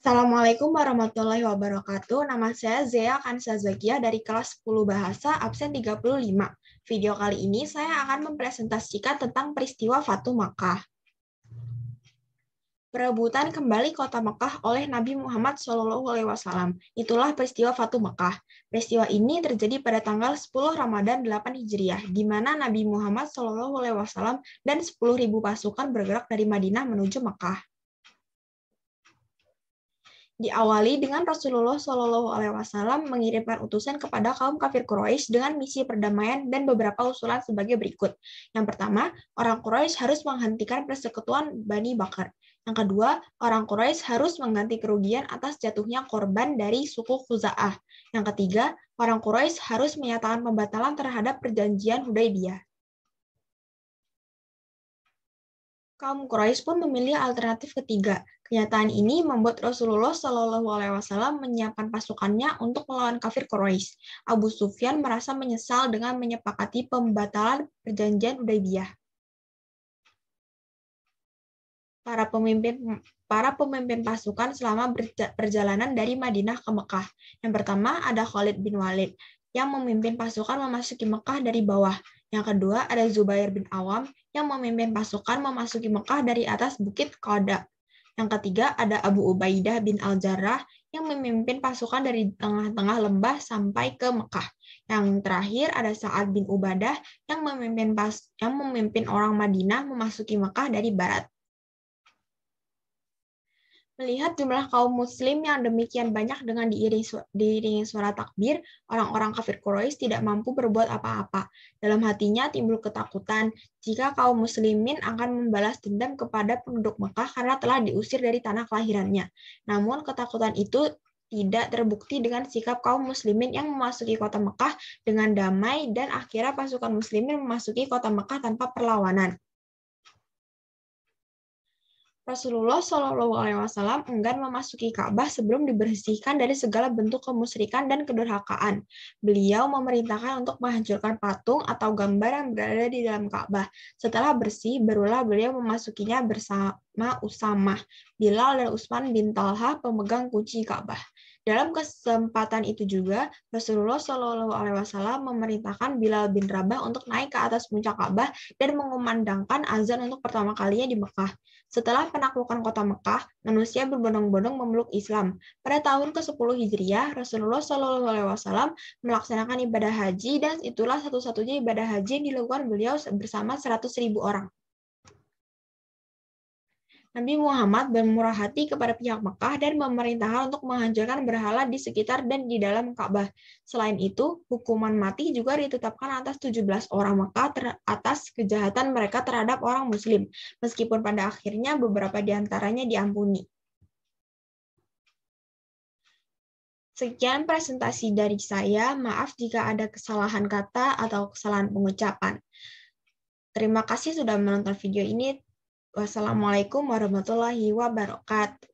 Assalamualaikum warahmatullahi wabarakatuh. Nama saya Zea Kansa Zakia dari kelas 10 Bahasa, absen 35. Video kali ini saya akan mempresentasikan tentang peristiwa Fatu Makkah. Perebutan kembali kota Mekah oleh Nabi Muhammad SAW. Itulah peristiwa Fatu Mekah. Peristiwa ini terjadi pada tanggal 10 Ramadan 8 Hijriah, di mana Nabi Muhammad SAW dan 10.000 pasukan bergerak dari Madinah menuju Mekah. Diawali dengan Rasulullah SAW mengirimkan utusan kepada kaum kafir Quraisy dengan misi perdamaian dan beberapa usulan sebagai berikut. Yang pertama, orang Quraisy harus menghentikan persekutuan Bani Bakar. Yang kedua, orang Quraisy harus mengganti kerugian atas jatuhnya korban dari suku Khuza'ah. Yang ketiga, orang Quraisy harus menyatakan pembatalan terhadap perjanjian Hudaybiyah. Kaum Quraisy pun memilih alternatif ketiga. Kenyataan ini membuat Rasulullah SAW menyiapkan pasukannya untuk melawan kafir Quraisy. Abu Sufyan merasa menyesal dengan menyepakati pembatalan perjanjian Hudaybiyah. Para pemimpin pasukan selama perjalanan dari Madinah ke Mekah. Yang pertama ada Khalid bin Walid yang memimpin pasukan memasuki Mekah dari bawah. Yang kedua ada Zubair bin Awam yang memimpin pasukan memasuki Mekah dari atas Bukit Qada. Yang ketiga ada Abu Ubaidah bin Al-Jarrah yang memimpin pasukan dari tengah-tengah lembah sampai ke Mekah. Yang terakhir ada Sa'ad bin Ubadah yang memimpin orang Madinah memasuki Mekah dari barat. Melihat jumlah kaum muslim yang demikian banyak dengan diiringi suara takbir, orang-orang kafir Quraisy tidak mampu berbuat apa-apa. Dalam hatinya timbul ketakutan jika kaum muslimin akan membalas dendam kepada penduduk Mekah karena telah diusir dari tanah kelahirannya. Namun ketakutan itu tidak terbukti dengan sikap kaum muslimin yang memasuki kota Mekah dengan damai dan akhirnya pasukan muslimin memasuki kota Mekah tanpa perlawanan. Rasulullah SAW enggan memasuki Ka'bah sebelum dibersihkan dari segala bentuk kemusyrikan dan kedurhakaan. Beliau memerintahkan untuk menghancurkan patung atau gambar yang berada di dalam Ka'bah. Setelah bersih, barulah beliau memasukinya bersama Usamah, Bilal, dan Utsman bin Talha, pemegang kunci Ka'bah. Dalam kesempatan itu juga, Rasulullah SAW memerintahkan Bilal bin Rabah untuk naik ke atas puncak Ka'bah dan mengumandangkan azan untuk pertama kalinya di Mekah. Setelah penaklukan kota Mekah, manusia berbondong-bondong memeluk Islam. Pada tahun ke-10 Hijriah, Rasulullah SAW melaksanakan ibadah haji dan itulah satu-satunya ibadah haji yang dilakukan beliau bersama 100.000 orang. Nabi Muhammad bermurah hati kepada pihak Mekah dan memerintahkan untuk menghancurkan berhala di sekitar dan di dalam Ka'bah. Selain itu, hukuman mati juga ditetapkan atas 17 orang Mekah atas kejahatan mereka terhadap orang Muslim, meskipun pada akhirnya beberapa di antaranya diampuni. Sekian presentasi dari saya. Maaf jika ada kesalahan kata atau kesalahan pengucapan. Terima kasih sudah menonton video ini. Wassalamualaikum warahmatullahi wabarakatuh.